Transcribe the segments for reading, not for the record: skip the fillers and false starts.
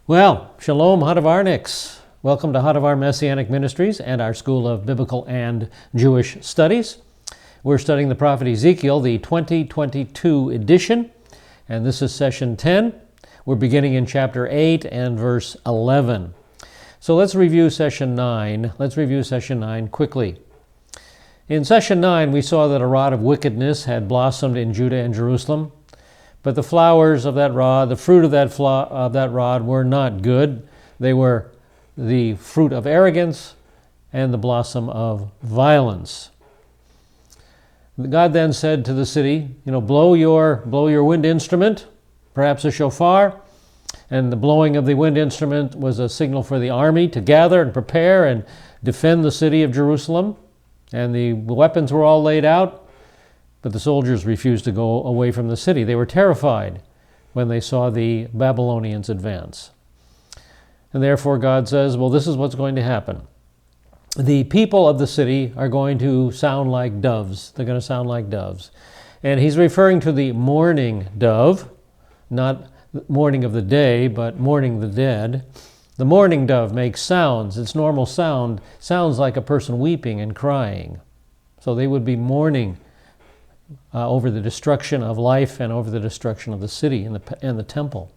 Well, Shalom Hadavarniks. Welcome to Hadavar Messianic Ministries and our School of Biblical and Jewish Studies. We're studying the prophet Ezekiel, the 2022 edition, and this is session 10. We're beginning in chapter 8 and verse 11. So let's review session 9. Let's review session 9 quickly. In session 9, we saw that a rod of wickedness had blossomed in Judah and Jerusalem. But the flowers of that rod, the fruit of that rod were not good. They were the fruit of arrogance and the blossom of violence. God then said to the city, blow your wind instrument, perhaps a shofar. And the blowing of the wind instrument was a signal for the army to gather and prepare and defend the city of Jerusalem. And the weapons were all laid out. But the soldiers refused to go away from the city. They were terrified when they saw the Babylonians advance. And therefore God says, well, this is what's going to happen. The people of the city are going to sound like doves. They're going to sound like doves. And he's referring to the mourning dove, not mourning of the day, but mourning the dead. The mourning dove makes sounds. Its normal sound sounds like a person weeping and crying. So they would be mourning over the destruction of life and over the destruction of the city and the temple.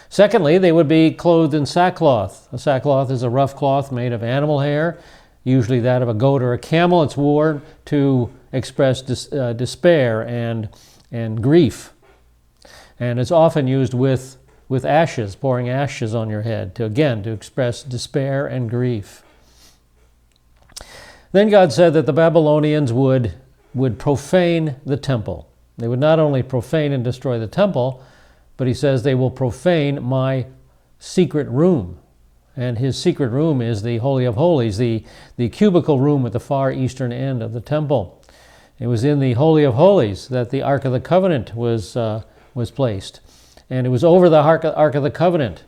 Secondly, they would be clothed in sackcloth. A sackcloth is a rough cloth made of animal hair, usually that of a goat or a camel. It's worn to express despair and grief. And it's often used with ashes, pouring ashes on your head, to express despair and grief. Then God said that the Babylonians would profane the temple. They would not only profane and destroy the temple, but he says they will profane my secret room. And his secret room is the Holy of Holies, the cubicle room at the far eastern end of the temple. It was in the Holy of Holies that the Ark of the Covenant was placed. And it was over the Ark of the Covenant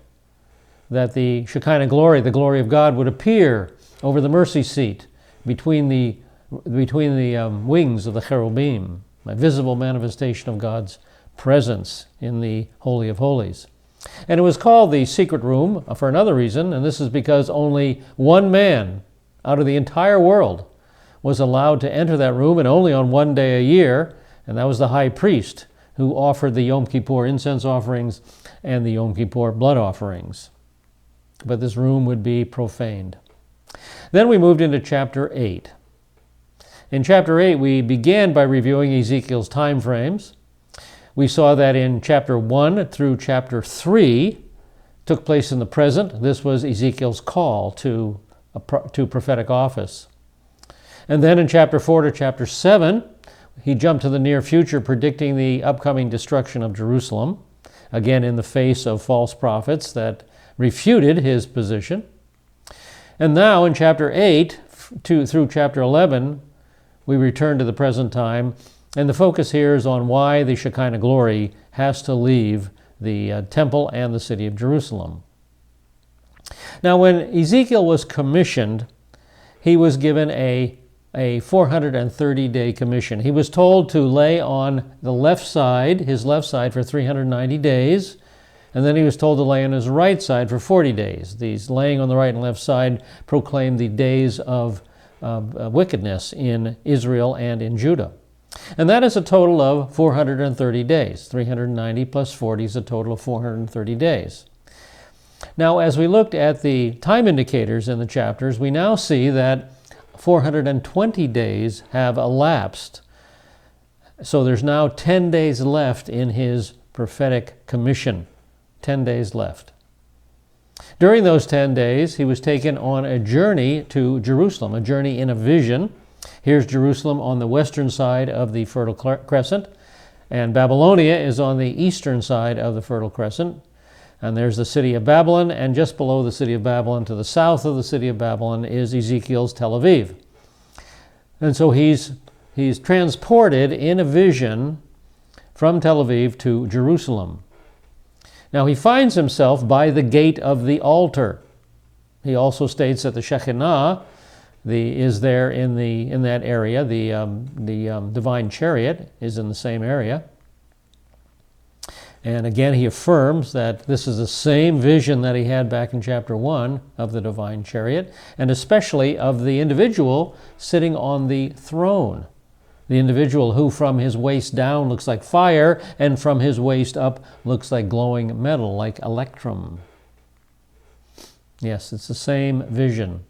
that the Shekinah glory, the glory of God, would appear over the mercy seat between the wings of the cherubim, a visible manifestation of God's presence in the Holy of Holies. And it was called the secret room for another reason, and this is because only one man out of the entire world was allowed to enter that room, and only on one day a year, and that was the high priest who offered the Yom Kippur incense offerings and the Yom Kippur blood offerings. But this room would be profaned. Then we moved into chapter 8. In chapter 8, we began by reviewing Ezekiel's time frames. We saw that in chapter 1 through chapter 3 took place in the present. This was Ezekiel's call to prophetic office. And then in chapter 4 to chapter 7, he jumped to the near future, predicting the upcoming destruction of Jerusalem, again in the face of false prophets that refuted his position. And now in chapter 8 through chapter 11, we return to the present time, and the focus here is on why the Shekinah glory has to leave the temple and the city of Jerusalem. Now, when Ezekiel was commissioned, he was given a 430-day commission. He was told to lay on the left side, his left side, for 390 days, and then he was told to lay on his right side for 40 days. These laying on the right and left side proclaimed the days of wickedness in Israel and in Judah. And that is a total of 430 days. 390 plus 40 is a total of 430 days. Now, as we looked at the time indicators in the chapters, we now see that 420 days have elapsed. So there's now 10 days left in his prophetic commission. 10 days left. During those 10 days, he was taken on a journey to Jerusalem, a journey in a vision. Here's Jerusalem on the western side of the Fertile Crescent, and Babylonia is on the eastern side of the Fertile Crescent. And there's the city of Babylon, and just below the city of Babylon, to the south of the city of Babylon, is Ezekiel's Tel Aviv. And so he's transported in a vision from Tel Aviv to Jerusalem. Now he finds himself by the gate of the altar. He also states that the Shekinah is there in that area. The divine chariot is in the same area. And again, he affirms that this is the same vision that he had back in chapter 1 of the divine chariot, and especially of the individual sitting on the throne. The individual who from his waist down looks like fire, and from his waist up looks like glowing metal, like electrum. Yes, it's the same vision.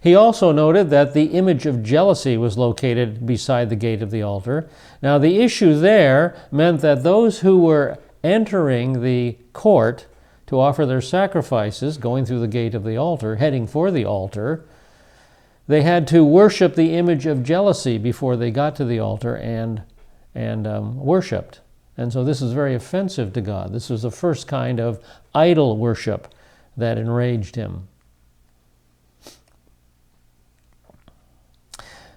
He also noted that the image of jealousy was located beside the gate of the altar. Now, the issue there meant that those who were entering the court to offer their sacrifices, going through the gate of the altar, heading for the altar, they had to worship the image of jealousy before they got to the altar and worshipped. And so this is very offensive to God. This was the first kind of idol worship that enraged him.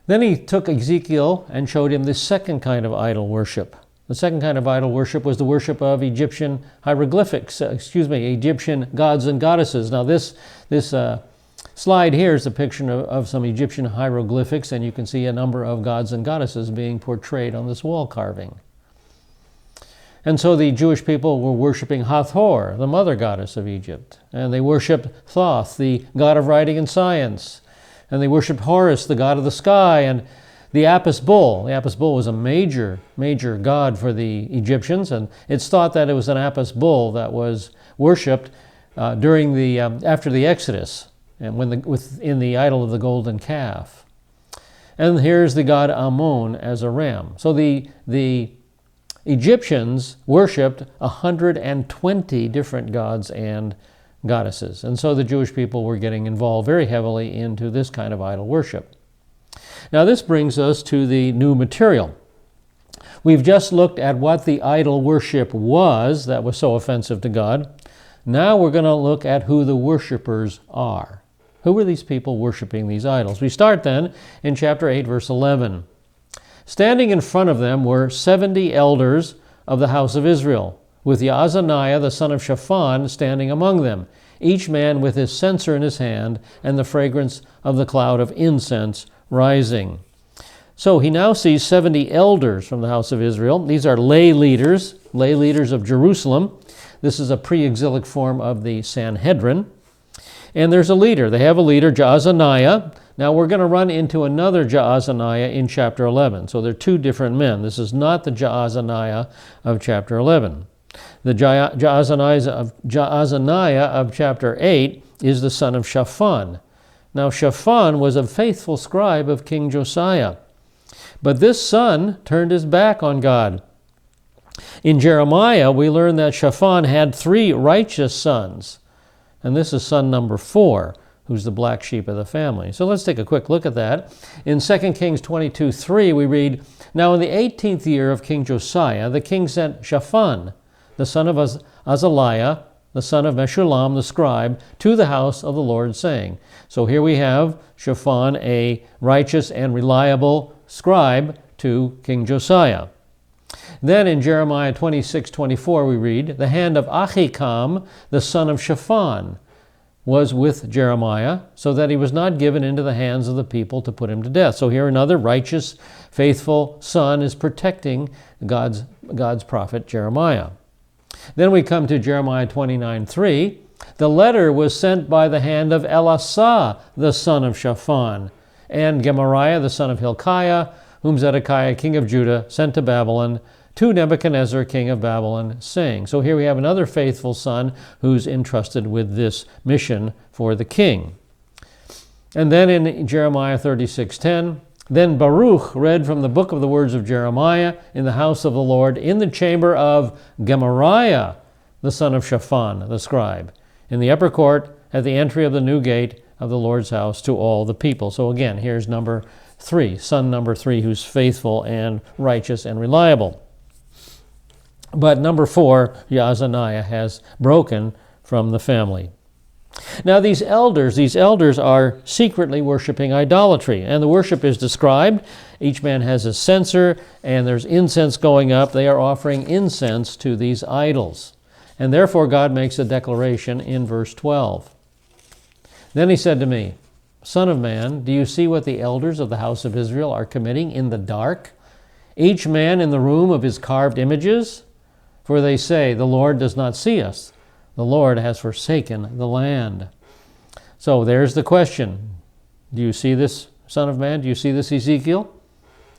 Then he took Ezekiel and showed him the second kind of idol worship. The second kind of idol worship was the worship of Egyptian hieroglyphics, Egyptian gods and goddesses. Now this slide here is a picture of some Egyptian hieroglyphics, and you can see a number of gods and goddesses being portrayed on this wall carving. And so the Jewish people were worshiping Hathor, the mother goddess of Egypt, and they worshiped Thoth, the god of writing and science. And they worshipped Horus, the god of the sky, and the Apis bull. The Apis bull was a major god for the Egyptians, and it's thought that it was an Apis bull that was worshipped after the Exodus, and within the idol of the golden calf. And here's the god Ammon as a ram. So the Egyptians worshipped 120 different gods and goddesses. And so the Jewish people were getting involved very heavily into this kind of idol worship. Now this brings us to the new material. We've just looked at what the idol worship was that was so offensive to God. Now we're going to look at who the worshipers are. Who are these people worshiping these idols? We start then in chapter 8, verse 11. Standing in front of them were 70 elders of the house of Israel, with Yaazaniah the son of Shaphan standing among them, each man with his censer in his hand, and the fragrance of the cloud of incense rising. So he now sees 70 elders from the house of Israel. These are lay leaders of Jerusalem. This is a pre-exilic form of the Sanhedrin. And there's a leader. They have a leader, Jaazaniah. Now we're going to run into another Jaazaniah in chapter 11. So they're two different men. This is not the Jaazaniah of chapter 11. The Jaazaniah of chapter 8 is the son of Shaphan. Now Shaphan was a faithful scribe of King Josiah. But this son turned his back on God. In Jeremiah, we learn that Shaphan had 3 righteous sons. And this is son number 4, who's the black sheep of the family. So let's take a quick look at that. In 2 Kings 22:3, we read, "Now in the 18th year of King Josiah, the king sent Shaphan, the son of Azaliah, the son of Meshullam, the scribe, to the house of the Lord, saying." So here we have Shaphan, a righteous and reliable scribe to King Josiah. Then in Jeremiah 26:24 we read, "The hand of Ahikam, the son of Shaphan, was with Jeremiah, so that he was not given into the hands of the people to put him to death." So here another righteous, faithful son is protecting God's prophet Jeremiah. Then we come to Jeremiah 29:3. "The letter was sent by the hand of Elasah, the son of Shaphan, and Gemariah, the son of Hilkiah, whom Zedekiah, king of Judah, sent to Babylon, to Nebuchadnezzar, king of Babylon, saying." So here we have another faithful son who's entrusted with this mission for the king. And then in Jeremiah 36:10, "Then Baruch read from the book of the words of Jeremiah in the house of the Lord, in the chamber of Gemariah, the son of Shaphan, the scribe, in the upper court at the entry of the new gate of the Lord's house, to all the people." So again, here's number 3, son number 3, who's faithful and righteous and reliable. But number 4, Yaazaniah, has broken from the family. Now these elders are secretly worshiping idolatry, and the worship is described. Each man has a censer, and there's incense going up. They are offering incense to these idols. And therefore God makes a declaration in verse 12. "Then he said to me, Son of man, do you see what the elders of the house of Israel are committing in the dark? Each man in the room of his carved images? For they say, the Lord does not see us. The Lord has forsaken the land. So there's the question. Do you see this, Son of Man? Do you see this, Ezekiel?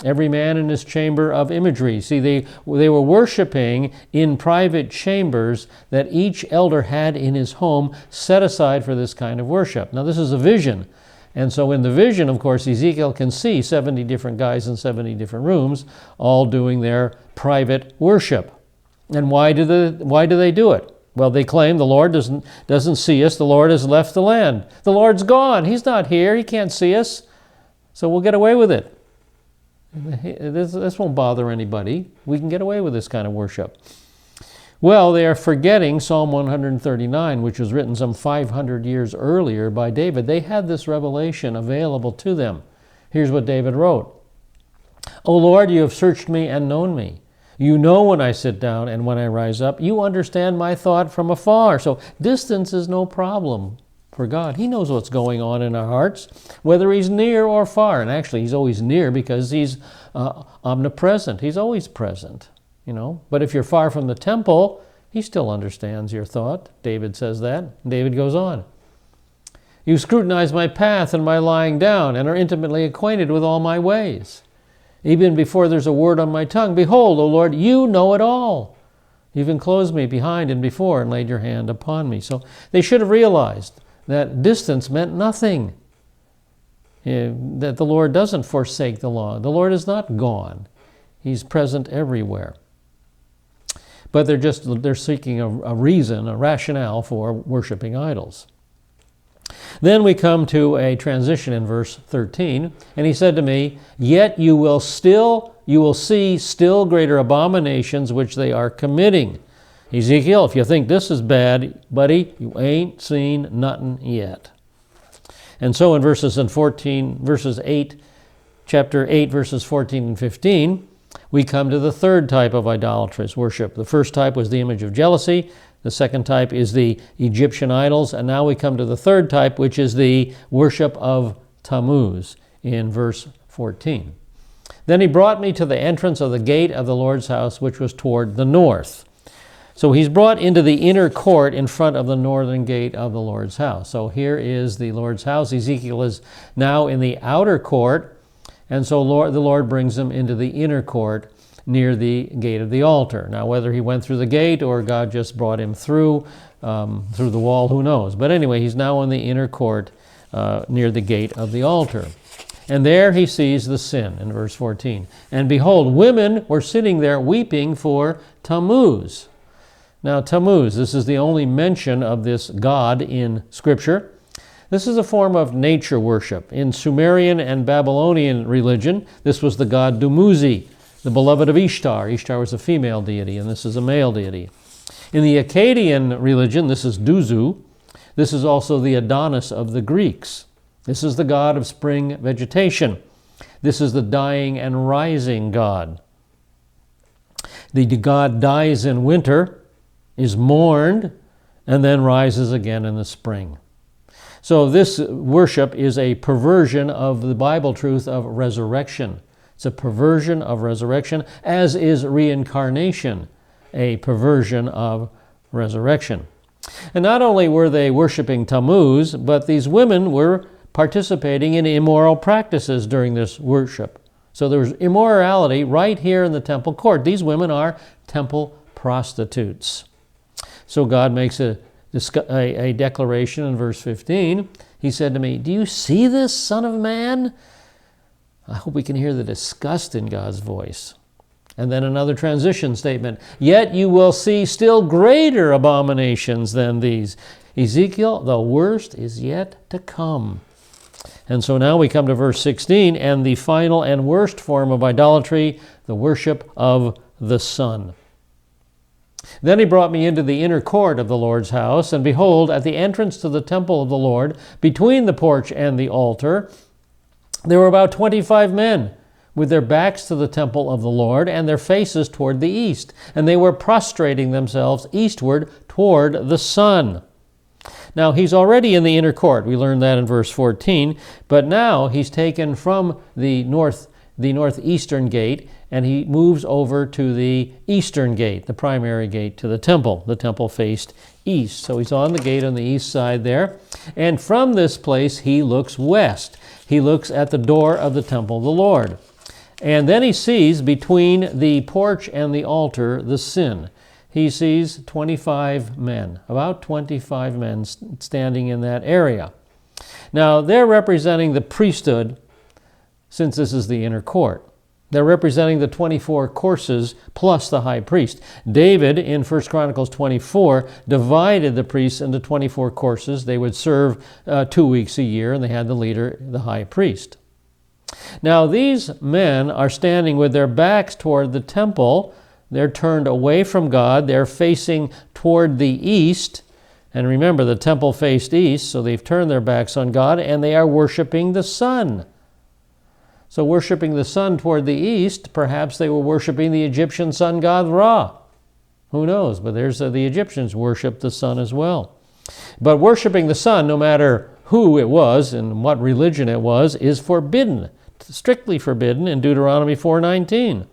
Every man in his chamber of imagery. See, they were worshiping in private chambers that each elder had in his home set aside for this kind of worship. Now, this is a vision. And so in the vision, of course, Ezekiel can see 70 different guys in 70 different rooms, all doing their private worship. And why do they do it? Well, they claim the Lord doesn't see us. The Lord has left the land. The Lord's gone. He's not here. He can't see us. So we'll get away with it. This won't bother anybody. We can get away with this kind of worship. Well, they are forgetting Psalm 139, which was written some 500 years earlier by David. They had this revelation available to them. Here's what David wrote. O Lord, you have searched me and known me. You know when I sit down and when I rise up. You understand my thought from afar. So distance is no problem for God. He knows what's going on in our hearts, whether he's near or far. And actually, he's always near because he's omnipresent. He's always present, you know. But if you're far from the temple, he still understands your thought. David says that. David goes on. You scrutinize my path and my lying down and are intimately acquainted with all my ways. Even before there's a word on my tongue, behold, O Lord, you know it all. You've enclosed me behind and before and laid your hand upon me. So they should have realized that distance meant nothing, that the Lord doesn't forsake the law. The Lord is not gone. He's present everywhere. But they're seeking a reason, a rationale for worshiping idols. Then we come to a transition in verse 13, and he said to me, yet you will see still greater abominations which they are committing. Ezekiel, if you think this is bad, buddy, you ain't seen nothing yet. And so in chapter 8, verses 14 and 15, we come to the third type of idolatrous worship. The first type was the image of jealousy. The second type is the Egyptian idols. And now we come to the third type, which is the worship of Tammuz in verse 14. Then he brought me to the entrance of the gate of the Lord's house, which was toward the north. So he's brought into the inner court in front of the northern gate of the Lord's house. So here is the Lord's house. Ezekiel is now in the outer court, and so the Lord brings him into the inner court near the gate of the altar. Now, whether he went through the gate or God just brought him through the wall, who knows? But anyway, he's now in the inner court near the gate of the altar. And there he sees the sin in verse 14. And behold, women were sitting there weeping for Tammuz. Now, Tammuz, this is the only mention of this god in Scripture. This is a form of nature worship. In Sumerian and Babylonian religion, this was the god Dumuzi, the beloved of Ishtar. Ishtar was a female deity, and this is a male deity. In the Akkadian religion, this is Duzu. This is also the Adonis of the Greeks. This is the god of spring vegetation. This is the dying and rising god. The god dies in winter, is mourned, and then rises again in the spring. So this worship is a perversion of the Bible truth of resurrection. It's a perversion of resurrection, as is reincarnation, a perversion of resurrection. And not only were they worshiping Tammuz, but these women were participating in immoral practices during this worship. So there was immorality right here in the temple court. These women are temple prostitutes. So God makes a declaration in verse 15. He said to me, do you see this, Son of Man? I hope we can hear the disgust in God's voice. And then another transition statement. Yet you will see still greater abominations than these. Ezekiel, the worst is yet to come. And so now we come to verse 16, and the final and worst form of idolatry, the worship of the sun. Then he brought me into the inner court of the Lord's house, and behold, at the entrance to the temple of the Lord, between the porch and the altar, there were about 25 men, with their backs to the temple of the Lord, and their faces toward the east. And they were prostrating themselves eastward toward the sun. Now, he's already in the inner court. We learned that in verse 14. But now he's taken from the north the northeastern gate, and he moves over to the eastern gate, the primary gate to the temple. The temple faced east. So he's on the gate on the east side there. And from this place, he looks west. He looks at the door of the temple of the Lord. And then he sees between the porch and the altar the sin. He sees 25 men, about 25 men standing in that area. Now, they're representing the priesthood, since this is the inner court. They're representing the 24 courses plus the high priest. David, in 1 Chronicles 24, divided the priests into 24 courses. They would serve 2 weeks a year, and they had the leader, the high priest. Now, these men are standing with their backs toward the temple. They're turned away from God. They're facing toward the east. And remember, the temple faced east, so they've turned their backs on God, and they are worshiping the sun. So worshiping the sun toward the east, perhaps they were worshiping the Egyptian sun god Ra. Who knows? But there's the Egyptians worshiped the sun as well. But worshiping the sun, no matter who it was and what religion it was, is forbidden, strictly forbidden in Deuteronomy 4:19.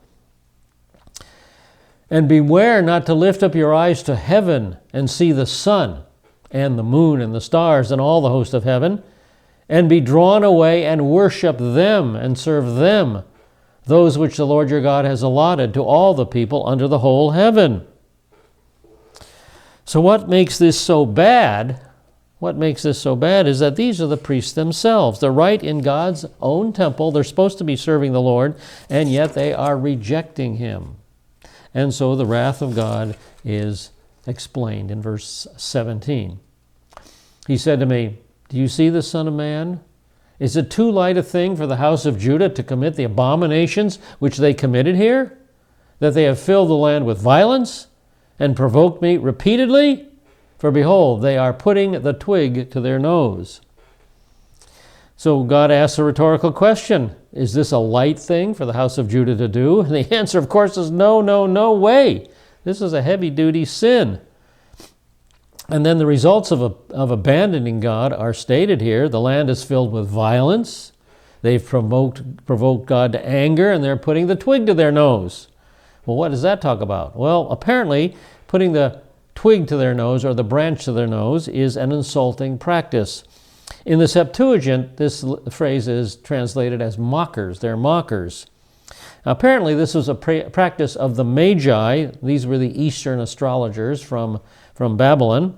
And beware not to lift up your eyes to heaven and see the sun and the moon and the stars and all the host of heaven, and be drawn away and worship them and serve them, those which the Lord your God has allotted to all the people under the whole heaven. So what makes this so bad? What makes this so bad is that these are the priests themselves. They're right in God's own temple. They're supposed to be serving the Lord, and yet they are rejecting him. And so the wrath of God is explained in verse 17. He said to me, "Do you see the Son of Man? Is it too light a thing for the house of Judah to commit the abominations which they committed here? That they have filled the land with violence and provoked me repeatedly? For behold, they are putting the twig to their nose." So God asks a rhetorical question. Is this a light thing for the house of Judah to do? And the answer, of course, is no, no, no way. This is a heavy-duty sin. And then the results of abandoning God are stated here. The land is filled with violence. They've provoked God to anger, and they're putting the twig to their nose. Well, what does that talk about? Well, apparently, putting the twig to their nose or the branch to their nose is an insulting practice. In the Septuagint, this phrase is translated as mockers. They're mockers. Apparently, this was a practice of the Magi. These were the Eastern astrologers from Babylon.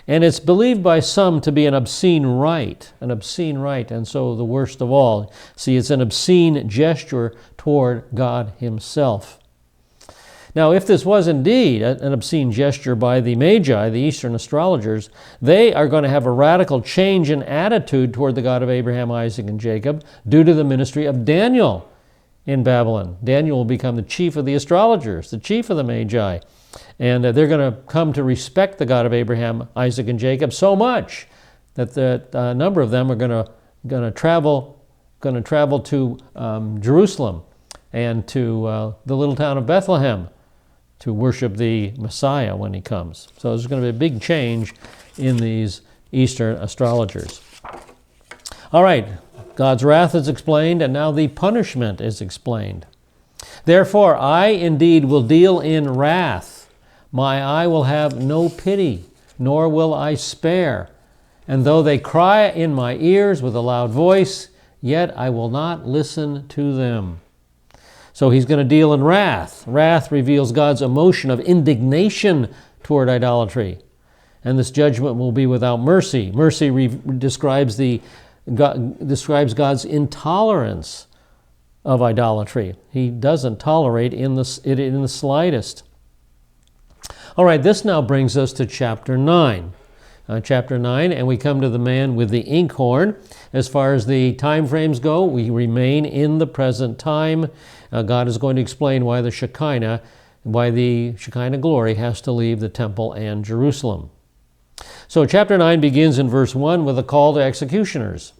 And it's believed by some to be an obscene rite, and so the worst of all. See, it's an obscene gesture toward God himself. Now, if this was indeed an obscene gesture by the Magi, the Eastern astrologers, they are going to have a radical change in attitude toward the God of Abraham, Isaac, and Jacob due to the ministry of Daniel in Babylon. Daniel will become the chief of the astrologers, the chief of the Magi. And they're going to come to respect the God of Abraham, Isaac, and Jacob so much that a number of them are going to travel to Jerusalem and to the little town of Bethlehem to worship the Messiah when he comes. So there's going to be a big change in these Eastern astrologers. All right, God's wrath is explained, and now the punishment is explained. Therefore, I indeed will deal in wrath. My eye will have no pity, nor will I spare. And though they cry in my ears with a loud voice, yet I will not listen to them. So he's going to deal in wrath. Wrath reveals God's emotion of indignation toward idolatry. And this judgment will be without mercy. Mercy describes God's intolerance of idolatry. He doesn't tolerate it in the slightest. All right, this now brings us to chapter 9. And we come to the man with the inkhorn. As far as the time frames go, we remain in the present time. God is going to explain why the Shekinah glory has to leave the temple and Jerusalem. So chapter 9 begins in verse 1 with a call to executioners.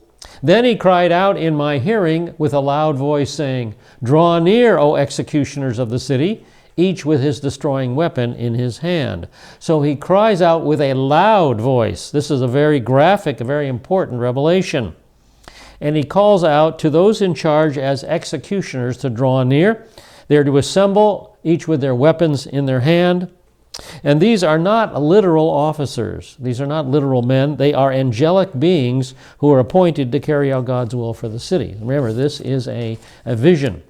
Then he cried out in my hearing with a loud voice, saying, "Draw near, O executioners of the city, each with his destroying weapon in his hand." So he cries out with a loud voice. This is a very graphic, a very important revelation. and he calls out to those in charge as executioners to draw near. They are to assemble, each with their weapons in their hand. And these are not literal officers. These are not literal men. They are angelic beings who are appointed to carry out God's will for the city. Remember, this is a vision.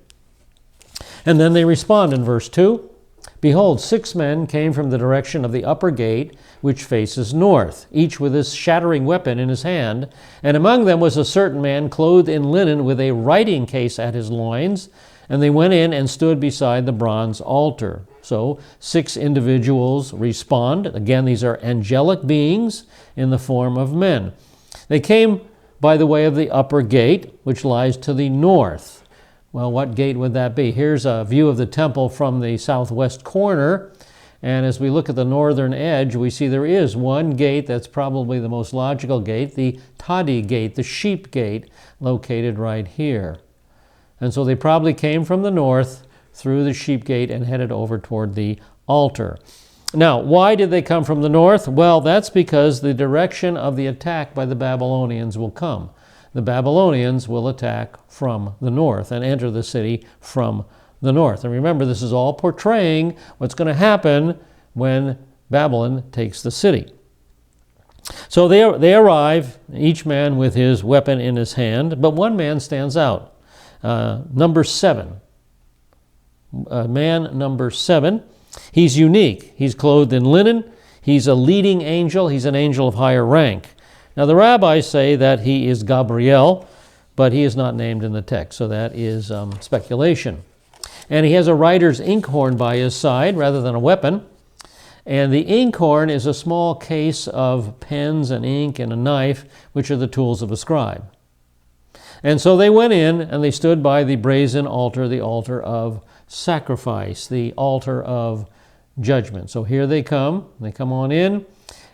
And then they respond in verse 2. Behold, 6 men came from the direction of the upper gate, which faces north, each with his shattering weapon in his hand. And among them was a certain man clothed in linen with a writing case at his loins. And they went in and stood beside the bronze altar. So 6 individuals respond. Again, these are angelic beings in the form of men. They came by the way of the upper gate, which lies to the north. Well, what gate would that be? Here's a view of the temple from the southwest corner. And as we look at the northern edge, we see there is one gate that's probably the most logical gate, the Tadi gate, the sheep gate, located right here. And so they probably came from the north through the sheep gate and headed over toward the altar. Now, why did they come from the north? Well, that's because the direction of the attack by the Babylonians will come. The Babylonians will attack from the north and enter the city from the north. And remember, this is all portraying what's going to happen when Babylon takes the city. So they arrive, each man with his weapon in his hand, but one man stands out. Number 7. Man number 7. He's unique. He's clothed in linen. He's a leading angel. He's an angel of higher rank. Now, the rabbis say that he is Gabriel, but he is not named in the text, so that is speculation. And he has a writer's inkhorn by his side rather than a weapon. And the inkhorn is a small case of pens and ink and a knife, which are the tools of a scribe. And so they went in and they stood by the brazen altar, the altar of sacrifice, the altar of judgment. So here they come on in,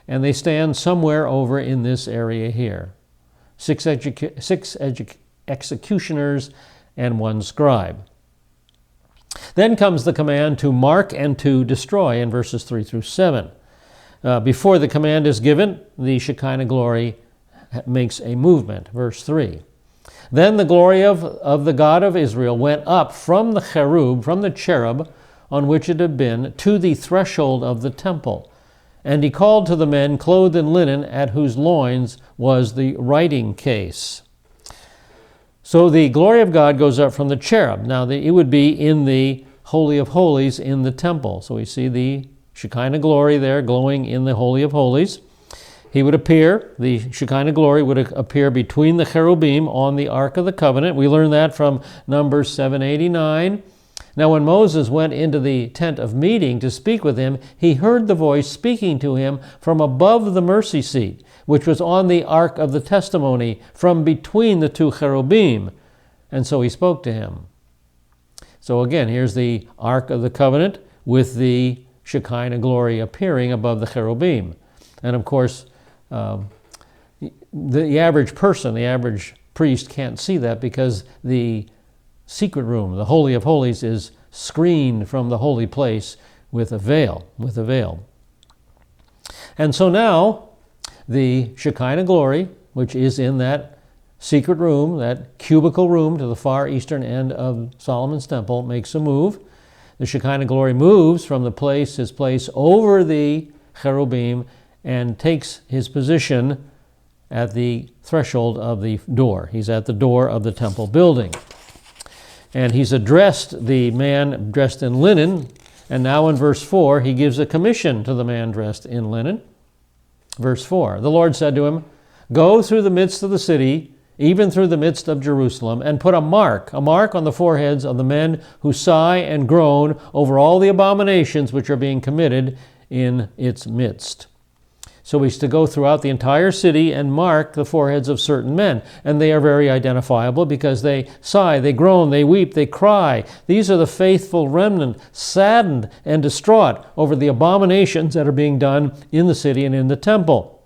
and they stand somewhere over in this area here. 6 executioners and 1 scribe. Then comes the command to mark and to destroy in verses 3 through 7. Before the command is given, the Shekinah glory makes a movement. Verse 3. Then the glory of the God of Israel went up from the cherub, from the cherub on which it had been, to the threshold of the temple. And he called to the men clothed in linen, at whose loins was the writing case. So the glory of God goes up from the cherub. Now, it would be in the Holy of Holies in the temple. So we see the Shekinah glory there glowing in the Holy of Holies. He would appear, the Shekinah glory would appear between the cherubim on the Ark of the Covenant. We learn that from Numbers 789. Now, when Moses went into the tent of meeting to speak with him, he heard the voice speaking to him from above the mercy seat, which was on the Ark of the Testimony, from between the 2 cherubim. And so he spoke to him. So again, here's the Ark of the Covenant with the Shekinah glory appearing above the cherubim. And of course, the average person, the average priest can't see that because the secret room, the Holy of Holies, is screened from the holy place with a veil, And so now, the Shekinah glory, which is in that secret room, that cubicle room to the far eastern end of Solomon's temple, makes a move. The Shekinah glory moves from his place over the cherubim and takes his position at the threshold of the door. He's at the door of the temple building. And he's addressed the man dressed in linen, and now in verse 4, he gives a commission to the man dressed in linen. Verse 4, the Lord said to him, "Go through the midst of the city, even through the midst of Jerusalem, and put a mark on the foreheads of the men who sigh and groan over all the abominations which are being committed in its midst." So he's to go throughout the entire city and mark the foreheads of certain men. And they are very identifiable because they sigh, they groan, they weep, they cry. These are the faithful remnant, saddened and distraught over the abominations that are being done in the city and in the temple.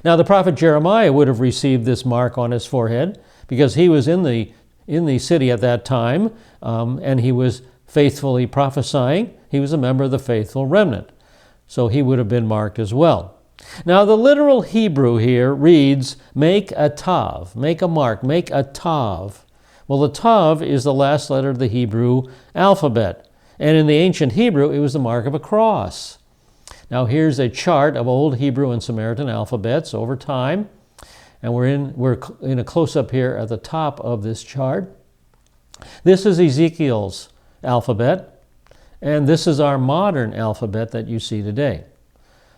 Now the prophet Jeremiah would have received this mark on his forehead because he was in the city at that time, and he was faithfully prophesying. He was a member of the faithful remnant. So he would have been marked as well. Now, the literal Hebrew here reads, make a tav, make a mark, make a tav. Well, the tav is the last letter of the Hebrew alphabet. And in the ancient Hebrew, it was the mark of a cross. Now, here's a chart of Old Hebrew and Samaritan alphabets over time. And we're in a close-up here at the top of this chart. This is Ezekiel's alphabet. And this is our modern alphabet that you see today.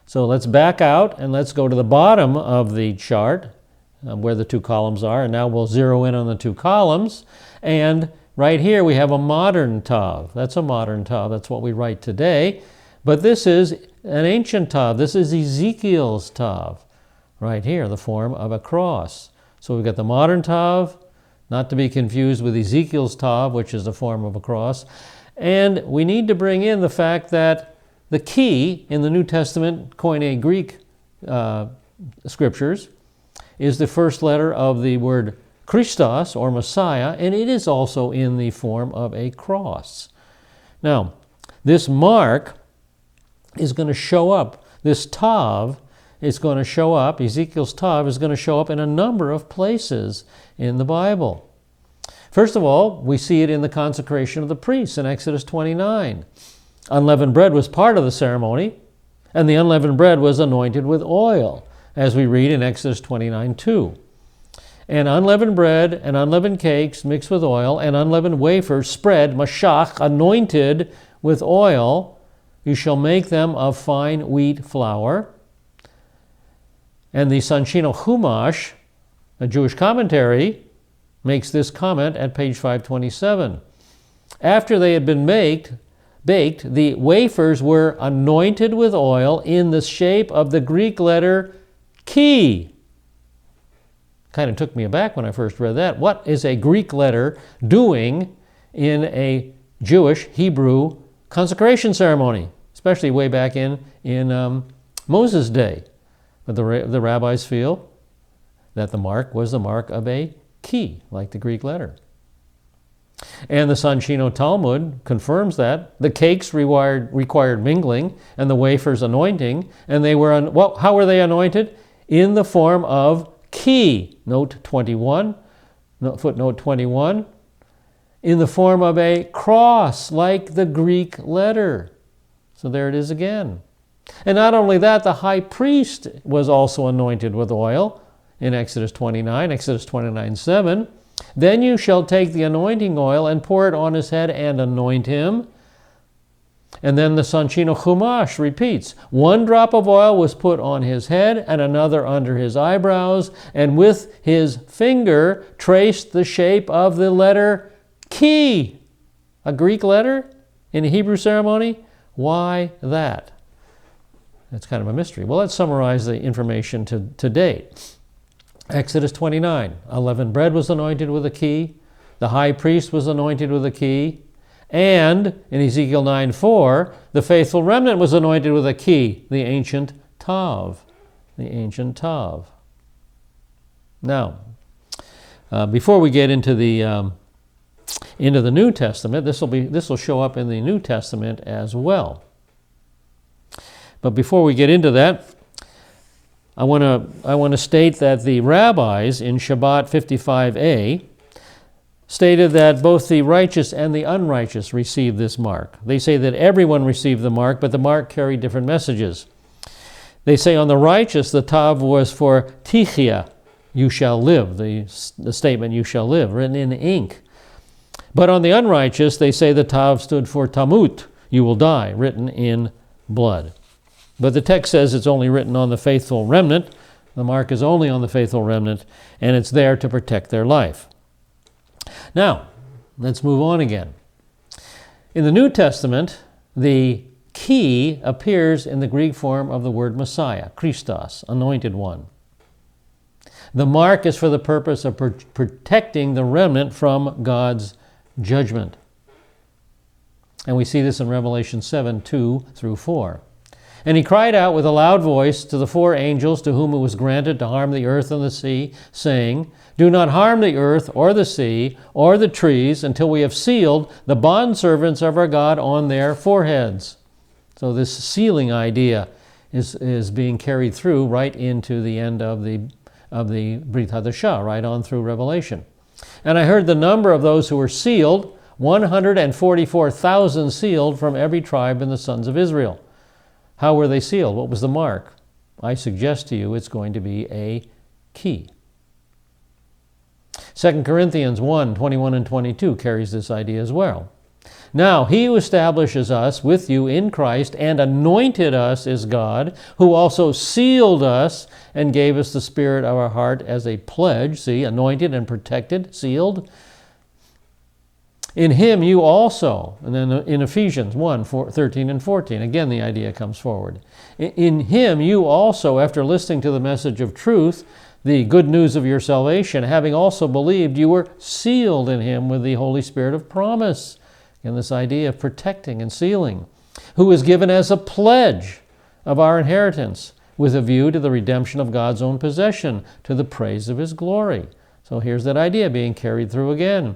So let's back out and let's go to the bottom of the chart where the two columns are. And now we'll zero in on the two columns. And right here we have a modern tav. That's a modern tav. That's what we write today. But this is an ancient tav. This is Ezekiel's tav. Right here, the form of a cross. So we've got the modern tav, not to be confused with Ezekiel's tav, which is the form of a cross. And we need to bring in the fact that the key in the New Testament Koine Greek scriptures is the first letter of the word Christos, or Messiah, and it is also in the form of a cross. Now, this mark is going to show up. This tav is going to show up. Ezekiel's tav is going to show up in a number of places in the Bible. First of all, we see it in the consecration of the priests in Exodus 29. Unleavened bread was part of the ceremony, and the unleavened bread was anointed with oil, as we read in Exodus 29:2. And unleavened bread and unleavened cakes mixed with oil, and unleavened wafers spread, mashach, anointed with oil, you shall make them of fine wheat flour. And the Sanchino Chumash, a Jewish commentary, makes this comment at page 527. After they had been baked, the wafers were anointed with oil in the shape of the Greek letter chi. Kind of took me aback when I first read that. What is a Greek letter doing in a Jewish Hebrew consecration ceremony, especially way back in Moses' day? But the rabbis feel that the mark was the mark of a chi, like the Greek letter. And the Sanchino Talmud confirms that. The cakes required mingling, and the wafers anointing, and they were, how were they anointed? In the form of chi, footnote 21, in the form of a cross, like the Greek letter. So there it is again. And not only that, the high priest was also anointed with oil in Exodus 29:7. Then you shall take the anointing oil and pour it on his head and anoint him. And then the Sanchino Chumash repeats, 1 drop of oil was put on his head and another under his eyebrows, and with his finger traced the shape of the letter chi, a Greek letter in a Hebrew ceremony. Why that? That's kind of a mystery. Well, let's summarize the information to date. Exodus 29, unleavened bread was anointed with a chi, the high priest was anointed with a chi, and in Ezekiel 9:4, the faithful remnant was anointed with a chi, the ancient tav. The ancient tav. Now, before we get into the New Testament, this will show up in the New Testament as well. But before we get into that, I want to state that the rabbis in Shabbat 55a stated that both the righteous and the unrighteous received this mark. They say that everyone received the mark, but the mark carried different messages. They say on the righteous, the tav was for tichia, you shall live, the statement you shall live, written in ink. But on the unrighteous, they say the tav stood for tamut, you will die, written in blood. But the text says it's only written on the faithful remnant. The mark is only on the faithful remnant, and it's there to protect their life. Now, let's move on again. In the New Testament, the chi appears in the Greek form of the word Messiah, Christos, anointed one. The mark is for the purpose of protecting the remnant from God's judgment. And we see this in Revelation 7:2-4. And he cried out with a loud voice to the 4 angels to whom it was granted to harm the earth and the sea, saying, do not harm the earth or the sea or the trees until we have sealed the bondservants of our God on their foreheads. So this sealing idea is being carried through right into the end of the Brit Hadashah, right on through Revelation. And I heard the number of those who were sealed, 144,000 sealed from every tribe in the sons of Israel. How were they sealed? What was the mark? I suggest to you it's going to be a key. 2 Corinthians 1, 21 and 22 carries this idea as well. Now, he who establishes us with you in Christ and anointed us is God, who also sealed us and gave us the Spirit of our heart as a pledge. See, anointed and protected, sealed. In him you also, and then in Ephesians 1, 13 and 14, again the idea comes forward. In him you also, after listening to the message of truth, the good news of your salvation, having also believed, you were sealed in him with the Holy Spirit of promise. And this idea of protecting and sealing, who is given as a pledge of our inheritance, with a view to the redemption of God's own possession, to the praise of his glory. So here's that idea being carried through again.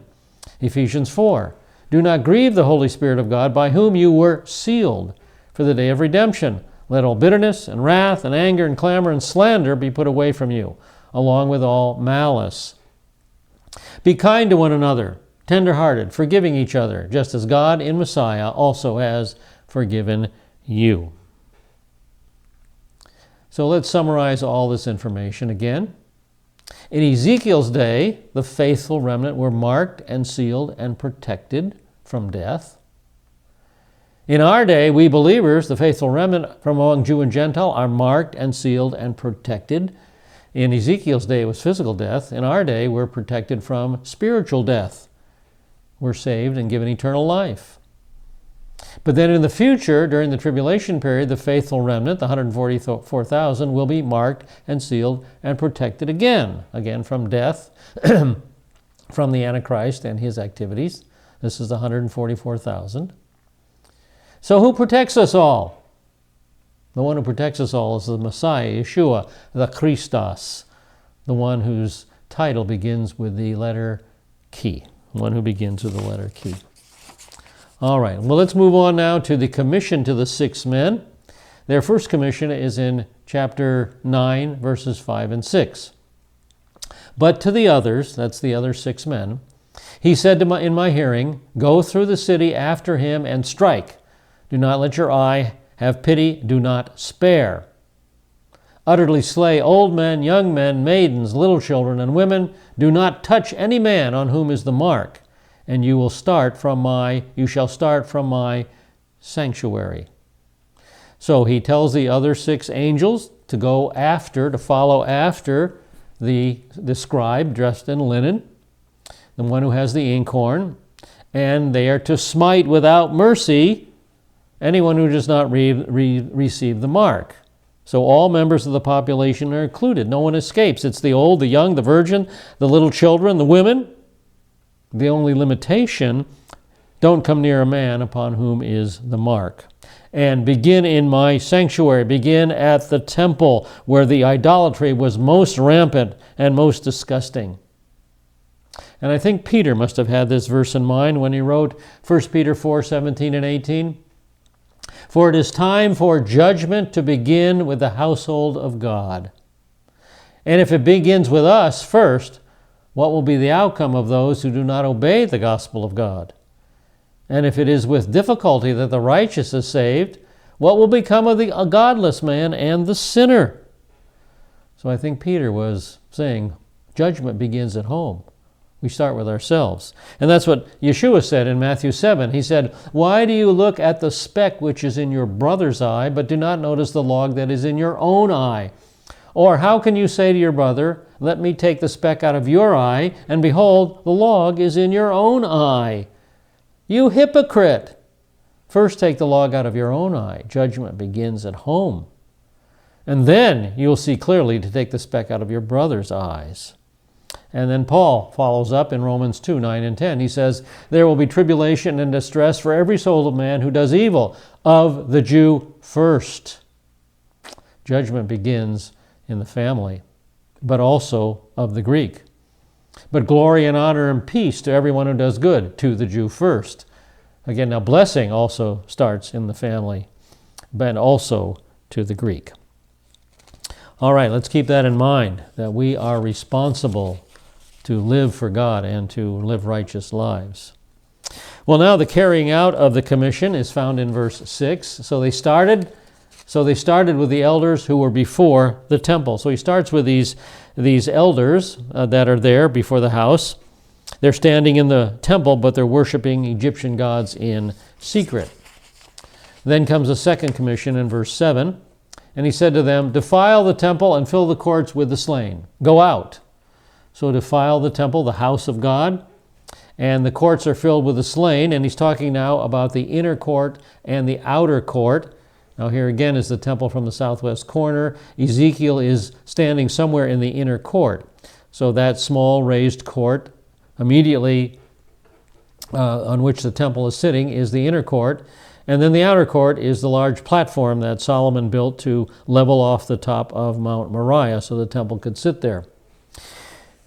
Ephesians 4, do not grieve the Holy Spirit of God, by whom you were sealed for the day of redemption. Let all bitterness and wrath and anger and clamor and slander be put away from you, along with all malice. Be kind to one another, tender-hearted, forgiving each other, just as God in Messiah also has forgiven you. So let's summarize all this information again. In Ezekiel's day, the faithful remnant were marked and sealed and protected from death. In our day, we believers, the faithful remnant from among Jew and Gentile, are marked and sealed and protected. In Ezekiel's day, it was physical death. In our day, we're protected from spiritual death. We're saved and given eternal life. But then in the future, during the tribulation period, the faithful remnant, the 144,000, will be marked and sealed and protected again from death, from the Antichrist and his activities. This is the 144,000. So who protects us all? The one who protects us all is the Messiah, Yeshua, the Christos, the one whose title begins with the letter Key. One who begins with the letter Key. All right, well, let's move on now to the commission to the 6 men. Their first commission is in chapter 9, verses 5 and 6. But to the others, that's the other 6 men, he said in my hearing, go through the city after him and strike. Do not let your eye have pity, do not spare. Utterly slay old men, young men, maidens, little children, and women. Do not touch any man on whom is the mark, and you shall start from my sanctuary. So he tells the other 6 angels to follow after the scribe dressed in linen, the one who has the inkhorn, and they are to smite without mercy anyone who does not receive the mark. So all members of the population are included. No one escapes. It's the old, the young, the virgin, the little children, the women. The only limitation, don't come near a man upon whom is the mark. And begin in my sanctuary. Begin at the temple where the idolatry was most rampant and most disgusting. And I think Peter must have had this verse in mind when he wrote 1 Peter 4, 17 and 18. For it is time for judgment to begin with the household of God. And if it begins with us first, what will be the outcome of those who do not obey the gospel of God? And if it is with difficulty that the righteous is saved, what will become of the godless man and the sinner? So I think Peter was saying, judgment begins at home. We start with ourselves. And that's what Yeshua said in Matthew 7. He said, why do you look at the speck which is in your brother's eye, but do not notice the log that is in your own eye? Or how can you say to your brother, let me take the speck out of your eye, and behold, the log is in your own eye? You hypocrite! First take the log out of your own eye. Judgment begins at home. And then you'll see clearly to take the speck out of your brother's eyes. And then Paul follows up in Romans 2, 9 and 10. He says, there will be tribulation and distress for every soul of man who does evil, of the Jew first. Judgment begins in the family, but also of the Greek. But glory and honor and peace to everyone who does good, to the Jew first. Again, now blessing also starts in the family, but also to the Greek. All right, let's keep that in mind, that we are responsible to live for God and to live righteous lives. Well, now the carrying out of the commission is found in verse 6. So they started with the elders who were before the temple. So he starts with these elders that are there before the house. They're standing in the temple, but they're worshiping Egyptian gods in secret. Then comes the second commission in verse 7. And he said to them, defile the temple and fill the courts with the slain. Go out. So defile the temple, the house of God, and the courts are filled with the slain. And he's talking now about the inner court and the outer court. Now here again is the temple from the southwest corner. Ezekiel is standing somewhere in the inner court. So that small raised court immediately on which the temple is sitting is the inner court. And then the outer court is the large platform that Solomon built to level off the top of Mount Moriah so the temple could sit there.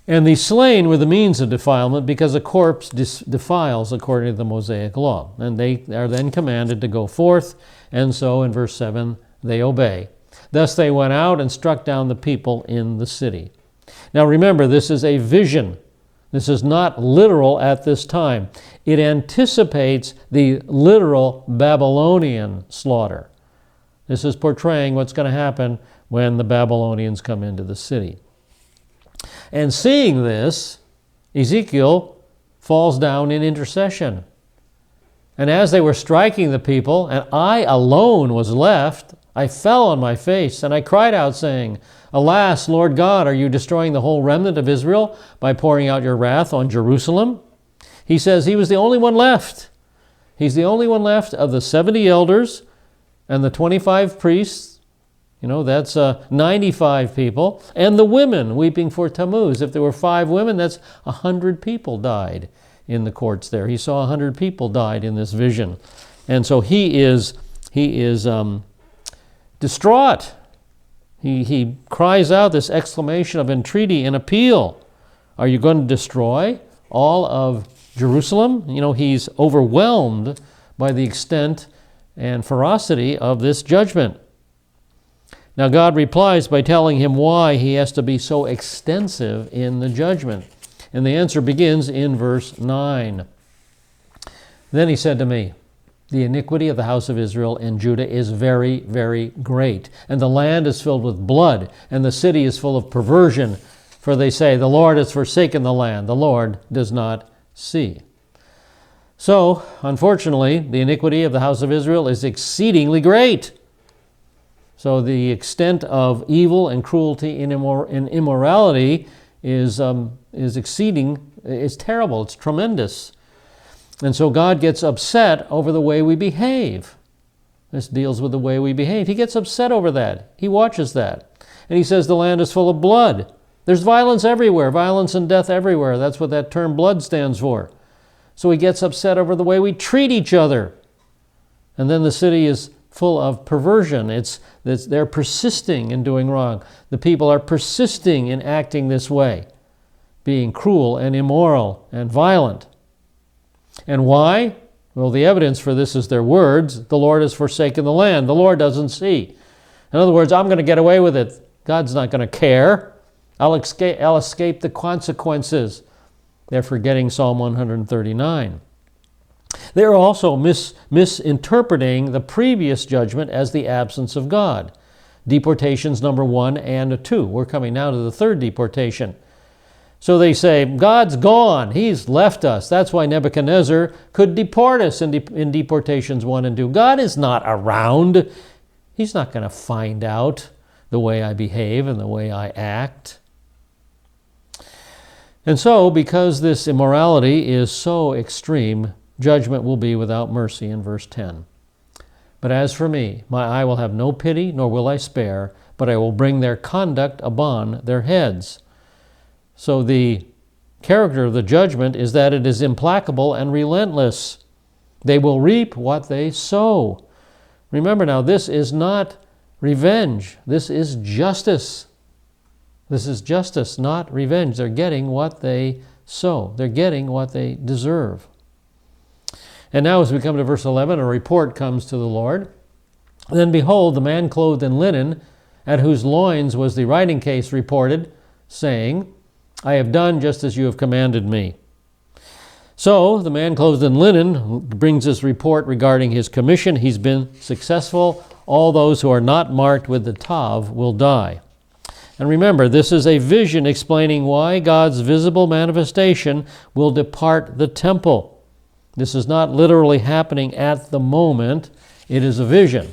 And the slain were the means of defilement because a corpse defiles according to the Mosaic law. And they are then commanded to go forth, and so in verse 7 they obey. Thus they went out and struck down the people in the city. Now remember, this is a vision. This is not literal at this time. It anticipates the literal Babylonian slaughter. This is portraying what's going to happen when the Babylonians come into the city. And seeing this, Ezekiel falls down in intercession. And as they were striking the people, and I alone was left, I fell on my face, and I cried out, saying, Alas, Lord God, are you destroying the whole remnant of Israel by pouring out your wrath on Jerusalem? He says he was the only one left. He's the only one left of the 70 elders and the 25 priests. You know, that's 95 people. And the women weeping for Tammuz. If there were 5 women, that's 100 people died in the courts there. He saw 100 people died in this vision. And so he is distraught. He cries out this exclamation of entreaty and appeal. Are you going to destroy all of Jerusalem? You know, he's overwhelmed by the extent and ferocity of this judgment. Now God replies by telling him why he has to be so extensive in the judgment. And the answer begins in verse 9. Then he said to me, the iniquity of the house of Israel and Judah is very, very great, and the land is filled with blood, and the city is full of perversion. For they say, the Lord has forsaken the land, the Lord does not see. So, unfortunately, the iniquity of the house of Israel is exceedingly great. So the extent of evil and cruelty and immorality is exceeding, it's terrible, it's tremendous. And so God gets upset over the way we behave. This deals with the way we behave. He gets upset over that. He watches that. And he says the land is full of blood. There's violence everywhere, violence and death everywhere. That's what that term blood stands for. So he gets upset over the way we treat each other. And then the city is full of perversion. They're persisting in doing wrong. The people are persisting in acting this way, being cruel and immoral and violent. And why? Well, the evidence for this is their words. The Lord has forsaken the land. The Lord doesn't see. In other words, I'm going to get away with it. God's not going to care. I'll escape the consequences. They're forgetting Psalm 139. They're also misinterpreting the previous judgment as the absence of God. Deportations number 1 and 2. We're coming now to the third deportation. So they say, God's gone. He's left us. That's why Nebuchadnezzar could deport us in deportations 1 and 2. God is not around. He's not going to find out the way I behave and the way I act. And so, because this immorality is so extreme, judgment will be without mercy in verse 10. But as for me, my eye will have no pity, nor will I spare, but I will bring their conduct upon their heads. So the character of the judgment is that it is implacable and relentless. They will reap what they sow. Remember now, this is not revenge. This is justice. This is justice, not revenge. They're getting what they sow. They're getting what they deserve. And now as we come to verse 11, a report comes to the Lord. Then behold, the man clothed in linen, at whose loins was the writing case, reported, saying, I have done just as you have commanded me. So the man clothed in linen brings this report regarding his commission. He's been successful. All those who are not marked with the tav will die. And remember, this is a vision explaining why God's visible manifestation will depart the temple. This is not literally happening at the moment. It is a vision.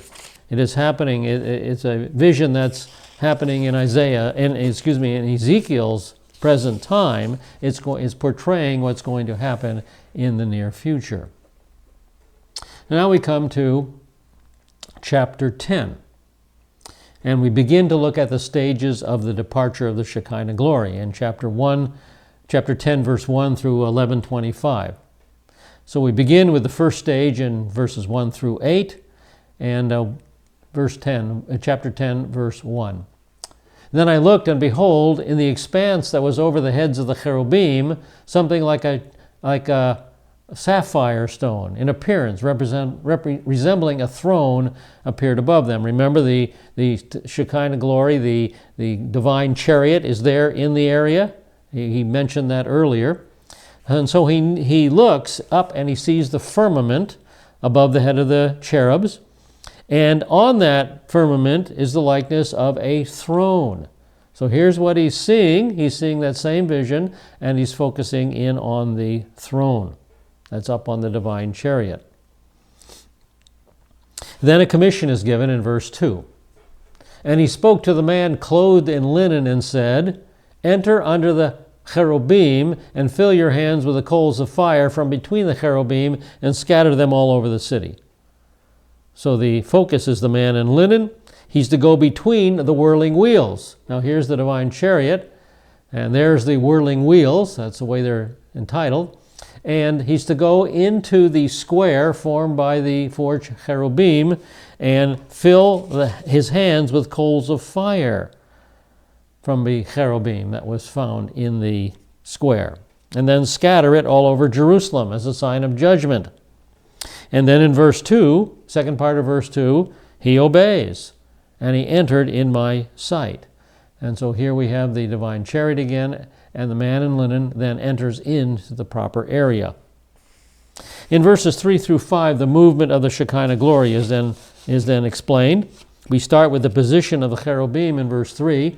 It is happening. It's a vision that's happening in in Ezekiel's present time. It's portraying what's going to happen in the near future. Now we come to chapter 10. And we begin to look at the stages of the departure of the Shekinah glory in chapter 10, verse 1 through 11:25. So we begin with the first stage in verses 1 through 8, and chapter 10, verse 1. Then I looked, and behold, in the expanse that was over the heads of the cherubim, something like a sapphire stone in appearance, resembling a throne, appeared above them. Remember, the Shekinah glory, the divine chariot, is there in the area. He mentioned that earlier. And so he looks up and he sees the firmament above the head of the cherubs. And on that firmament is the likeness of a throne. So here's what he's seeing. He's seeing that same vision, and he's focusing in on the throne. That's up on the divine chariot. Then a commission is given in verse 2. And he spoke to the man clothed in linen and said, Enter under the cherubim and fill your hands with the coals of fire from between the cherubim and scatter them all over the city. So the focus is the man in linen. He's to go between the whirling wheels. Now here's the divine chariot, and there's the whirling wheels. That's the way they're entitled. And he's to go into the square formed by the four cherubim and fill his hands with coals of fire from the cherubim that was found in the square, and then scatter it all over Jerusalem as a sign of judgment. And then in verse 2, second part of verse 2, he obeys, and he entered in my sight. And so here we have the divine chariot again, and the man in linen then enters into the proper area. In verses 3 through 5, the movement of the Shekinah glory is then explained. We start with the position of the cherubim in verse 3.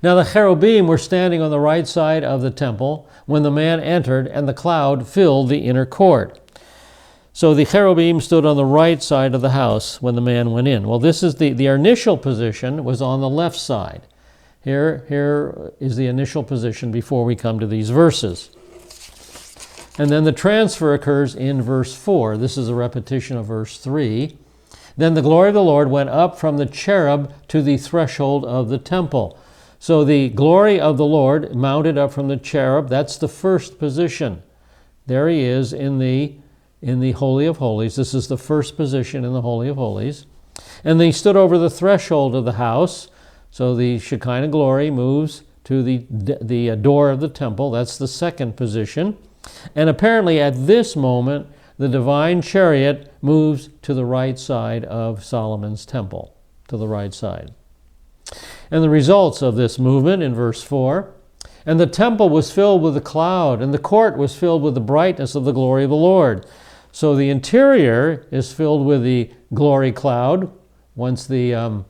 Now the cherubim were standing on the right side of the temple when the man entered, and the cloud filled the inner court. So the cherubim stood on the right side of the house when the man went in. Well, this is the initial position was on the left side. Here is the initial position before we come to these verses. And then the transfer occurs in verse 4. This is a repetition of verse 3. Then the glory of the Lord went up from the cherub to the threshold of the temple. So the glory of the Lord mounted up from the cherub. That's the first position. There he is in the Holy of Holies. This is the first position in the Holy of Holies. And they stood over the threshold of the house. So the Shekinah glory moves to the door of the temple. That's the second position. And apparently at this moment, the divine chariot moves to the right side of Solomon's temple, to the right side. And the results of this movement in verse 4, and the temple was filled with a cloud, and the court was filled with the brightness of the glory of the Lord. So the interior is filled with the glory cloud once the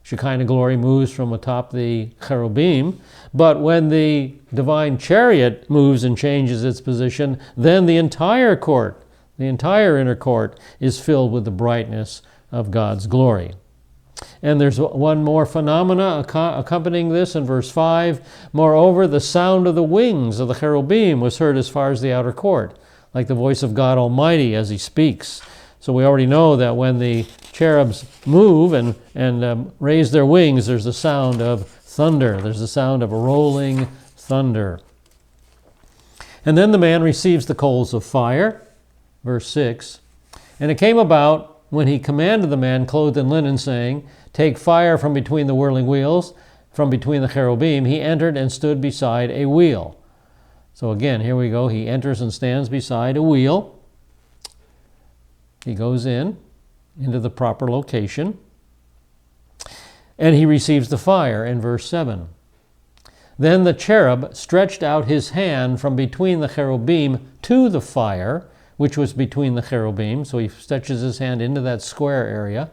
Shekinah glory moves from atop the cherubim. But when the divine chariot moves and changes its position, then the entire court, the entire inner court, is filled with the brightness of God's glory. And there's one more phenomena accompanying this in verse 5. Moreover, the sound of the wings of the cherubim was heard as far as the outer court, like the voice of God Almighty as he speaks. So we already know that when the cherubs move and raise their wings, there's the sound of thunder. There's the sound of a rolling thunder. And then the man receives the coals of fire, verse 6. And it came about when he commanded the man clothed in linen, saying, Take fire from between the whirling wheels, from between the cherubim, he entered and stood beside a wheel. So again, here we go. He enters and stands beside a wheel. He goes in. into the proper location. And he receives the fire in verse 7. Then the cherub stretched out his hand from between the cherubim to the fire, which was between the cherubim. So he stretches his hand into that square area.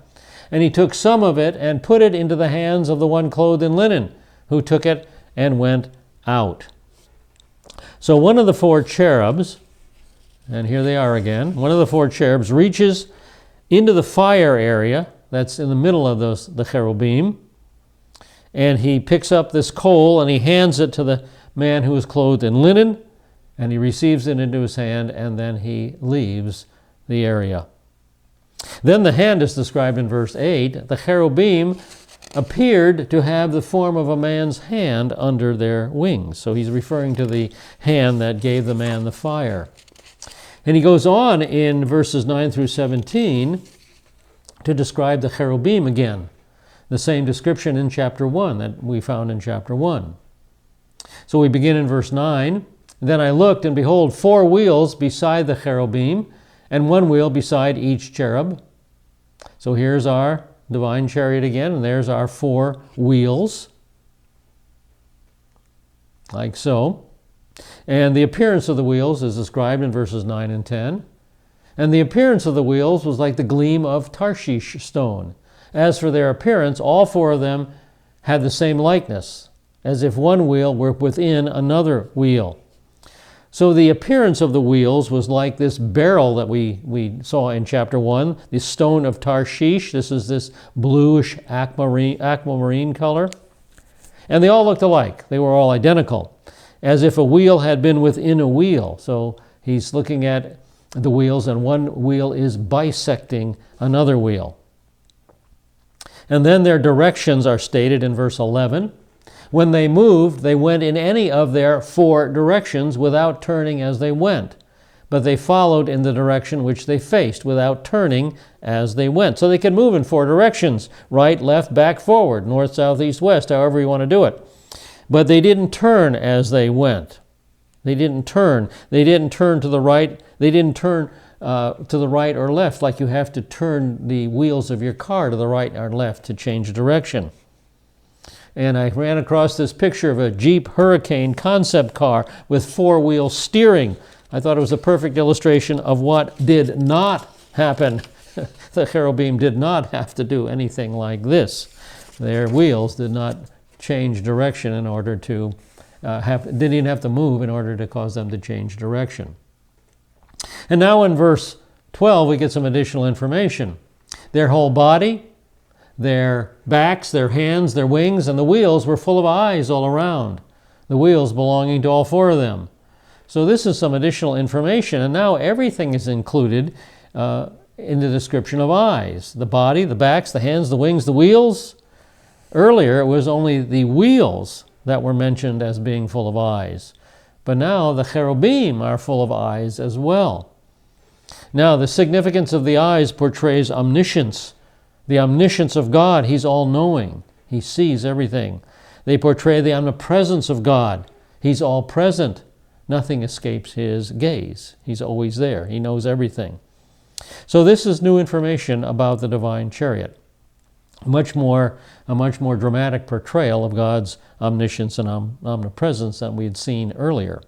And he took some of it and put it into the hands of the one clothed in linen, who took it and went out. So one of the four cherubs, and here they are again, one of the four cherubs reaches into the fire area that's in the middle of the cherubim, and he picks up this coal and he hands it to the man who is clothed in linen, and he receives it into his hand, and then he leaves the area. Then the hand is described in verse 8. The cherubim appeared to have the form of a man's hand under their wings. So he's referring to the hand that gave the man the fire. And he goes on in verses 9 through 17 to describe the cherubim again. The same description in chapter 1 that we found in chapter 1. So we begin in verse 9. Then I looked, and behold, 4 wheels beside the cherubim, and 1 wheel beside each cherub. So here's our divine chariot again, and there's our 4 wheels, like so. And the appearance of the wheels is described in verses 9 and 10. And the appearance of the wheels was like the gleam of Tarshish stone. As for their appearance, all 4 of them had the same likeness, as if one wheel were within another wheel. So the appearance of the wheels was like this barrel that we saw in chapter 1, the stone of Tarshish. This is this bluish aquamarine color. And they all looked alike. They were all identical, as if a wheel had been within a wheel. So he's looking at the wheels, and one wheel is bisecting another wheel. And then their directions are stated in verse 11. When they moved, they went in any of their 4 directions without turning as they went. But they followed in the direction which they faced without turning as they went. So they could move in 4 directions: right, left, back, forward, north, south, east, west, however you want to do it. But they didn't turn as they went. They didn't turn. They didn't turn to the right. They didn't turn to the right or left like you have to turn the wheels of your car to the right or left to change direction. And I ran across this picture of a Jeep Hurricane concept car with 4-wheel steering. I thought it was a perfect illustration of what did not happen. The cherubim did not have to do anything like this. Their wheels did not change direction in order to didn't even have to move in order to cause them to change direction. And now in verse 12 we get some additional information. Their whole body, their backs, their hands, their wings, and the wheels were full of eyes all around, the wheels belonging to all 4 of them. So this is some additional information, and now everything is included in the description of eyes. The body, the backs, the hands, the wings, the wheels. Earlier it was only the wheels that were mentioned as being full of eyes. But now the cherubim are full of eyes as well. Now the significance of the eyes portrays omniscience. The omniscience of God. He's all-knowing. He sees everything. They portray the omnipresence of God. He's all-present. Nothing escapes his gaze. He's always there. He knows everything. So this is new information about the divine chariot. A much more dramatic portrayal of God's omniscience and omnipresence than we had seen earlier.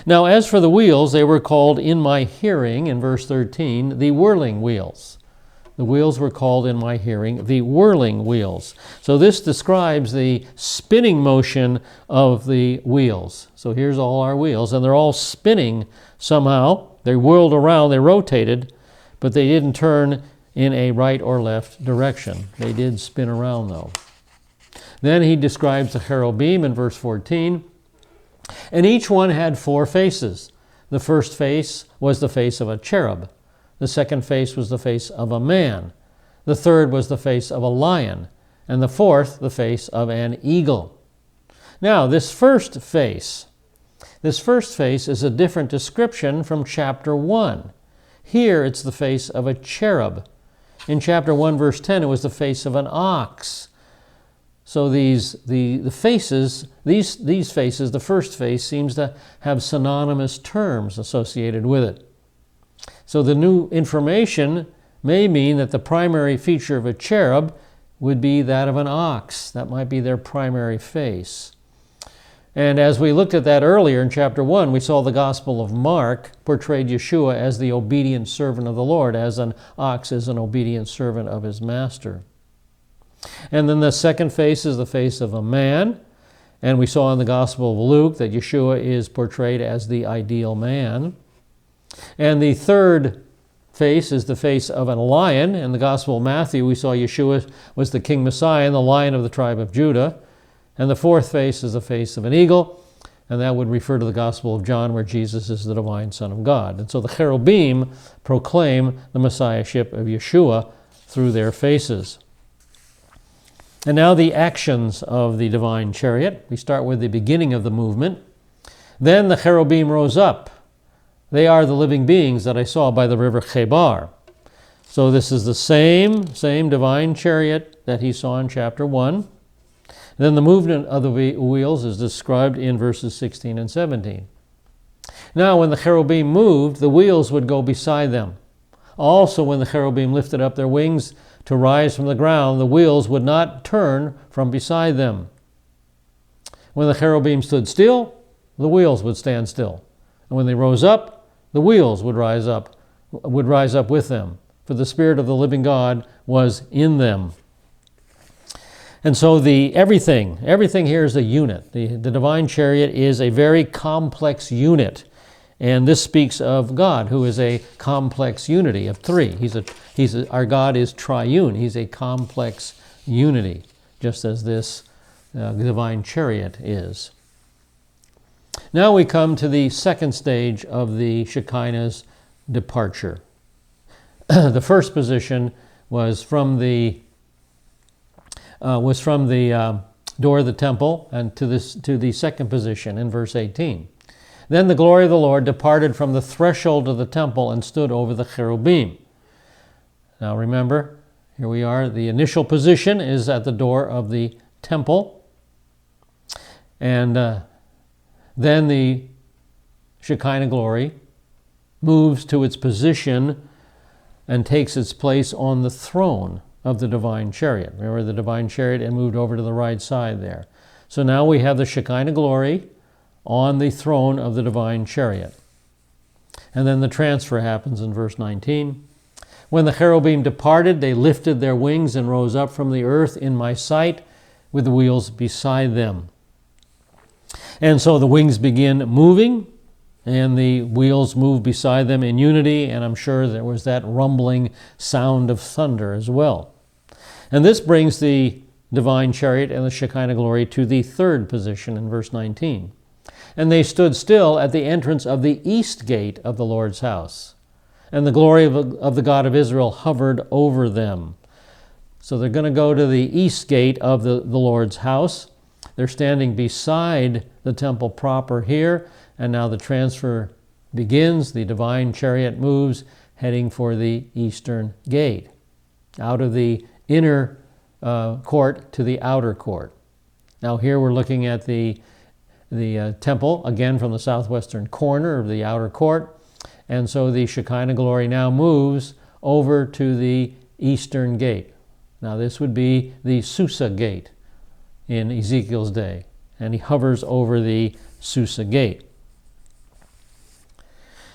Now, as for the wheels, they were called in my hearing, in verse 13, the whirling wheels. The wheels were called in my hearing the whirling wheels. So this describes the spinning motion of the wheels. So here's all our wheels, and they're all spinning somehow. They whirled around, they rotated, but they didn't turn in a right or left direction. They did spin around though. Then he describes the cherubim in verse 14. And each one had 4 faces. The first face was the face of a cherub. The second face was the face of a man. The third was the face of a lion. And the fourth, the face of an eagle. Now, this first face is a different description from chapter 1. Here, it's the face of a cherub. In chapter 1, verse 10, it was the face of an ox. So the faces, the first face seems to have synonymous terms associated with it. So the new information may mean that the primary feature of a cherub would be that of an ox. That might be their primary face. And as we looked at that earlier in chapter 1, we saw the Gospel of Mark portrayed Yeshua as the obedient servant of the Lord, as an ox is an obedient servant of his master. And then the second face is the face of a man. And we saw in the Gospel of Luke that Yeshua is portrayed as the ideal man. And the third face is the face of a lion. In the Gospel of Matthew, we saw Yeshua was the King Messiah and the Lion of the tribe of Judah. And the fourth face is the face of an eagle, and that would refer to the Gospel of John, where Jesus is the divine Son of God. And so the cherubim proclaim the messiahship of Yeshua through their faces. And now the actions of the divine chariot. We start with the beginning of the movement. Then the cherubim rose up. They are the living beings that I saw by the river Chebar. So this is the same divine chariot that he saw in chapter 1. Then the movement of the wheels is described in verses 16 and 17. Now when the cherubim moved, the wheels would go beside them. Also when the cherubim lifted up their wings to rise from the ground, the wheels would not turn from beside them. When the cherubim stood still, the wheels would stand still. And when they rose up, the wheels would rise up with them, for the Spirit of the living God was in them. And so everything here is a unit. The divine chariot is a very complex unit. And this speaks of God, who is a complex unity of three. Our God is triune. He's a complex unity, just as this divine chariot is. Now we come to the second stage of the Shekinah's departure. The first position was from the door of the temple, and to the second position in verse 18. Then the glory of the Lord departed from the threshold of the temple and stood over the cherubim. Now remember, here we are. The initial position is at the door of the temple. And then the Shekinah glory moves to its position and takes its place on the throne of the divine chariot. Remember, the divine chariot and moved over to the right side there. So now we have the Shekinah glory on the throne of the divine chariot. And then the transfer happens in verse 19. When the cherubim departed, they lifted their wings and rose up from the earth in my sight with the wheels beside them. And so the wings begin moving, and the wheels move beside them in unity, and I'm sure there was that rumbling sound of thunder as well. And this brings the divine chariot and the Shekinah glory to the third position in verse 19. And they stood still at the entrance of the east gate of the Lord's house, and the glory of the God of Israel hovered over them. So they're going to go to the east gate of the Lord's house. They're standing beside the temple proper here, and now the transfer begins. The divine chariot moves, heading for the eastern gate, out of the inner court to the outer court. Now here we're looking at the temple, again from the southwestern corner of the outer court, and so the Shekinah glory now moves over to the eastern gate. Now this would be the Susa gate in Ezekiel's day, and he hovers over the Susa gate.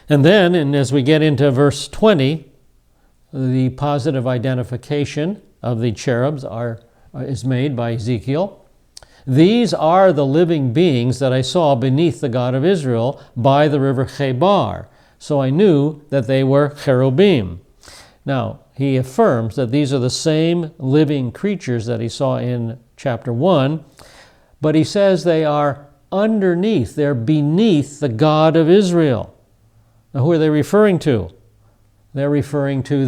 And then, as we get into verse 20, the positive identification of the cherubs is made by Ezekiel. These are the living beings that I saw beneath the God of Israel by the river Chebar. So I knew that they were cherubim. Now, he affirms that these are the same living creatures that he saw in chapter 1, but he says they are underneath, they're beneath the God of Israel. Now, who are they referring to? They're referring to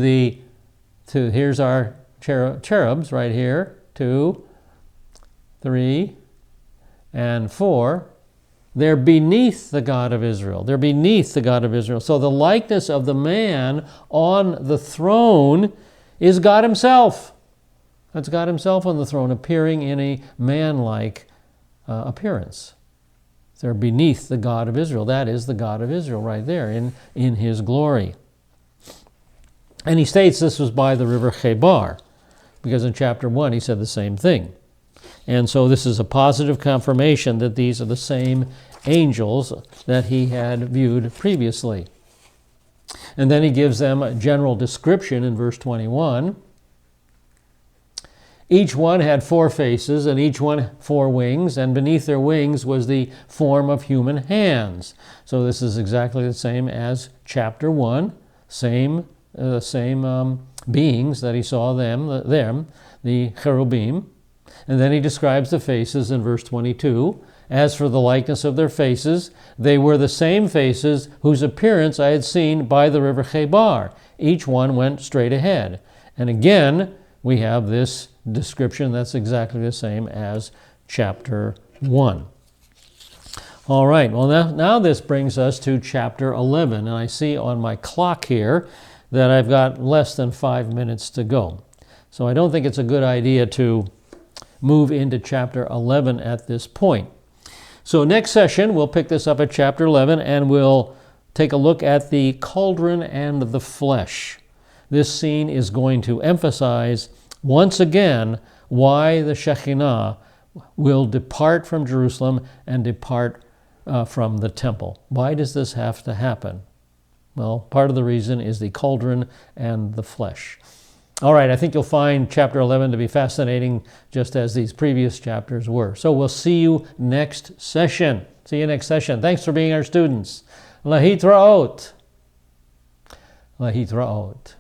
here's our cherubs right here, 2, 3, and 4. They're beneath the God of Israel. They're beneath the God of Israel. So the likeness of the man on the throne is God himself. That's God himself on the throne, appearing in a man-like appearance. They're beneath the God of Israel. That is the God of Israel right there in his glory. And he states this was by the river Chebar, because in chapter 1 he said the same thing. And so this is a positive confirmation that these are the same angels that he had viewed previously. And then he gives them a general description in verse 21. Each one had 4 faces, and each one 4 wings, and beneath their wings was the form of human hands. So this is exactly the same as chapter 1, same beings that he saw them, the cherubim. And then he describes the faces in verse 22. As for the likeness of their faces, they were the same faces whose appearance I had seen by the river Chebar. Each one went straight ahead. And again, we have this description that's exactly the same as chapter 1. All right, well now this brings us to chapter 11, and I see on my clock here that I've got less than 5 minutes to go. So I don't think it's a good idea to move into chapter 11 at this point. So next session, we'll pick this up at chapter 11, and we'll take a look at the cauldron and the flesh. This scene is going to emphasize once again why the Shekinah will depart from Jerusalem and depart from the temple. Why does this have to happen? Well, part of the reason is the cauldron and the flesh. All right, I think you'll find chapter 11 to be fascinating, just as these previous chapters were. So we'll see you next session. See you next session. Thanks for being our students. Lahitraot. Lahitraot.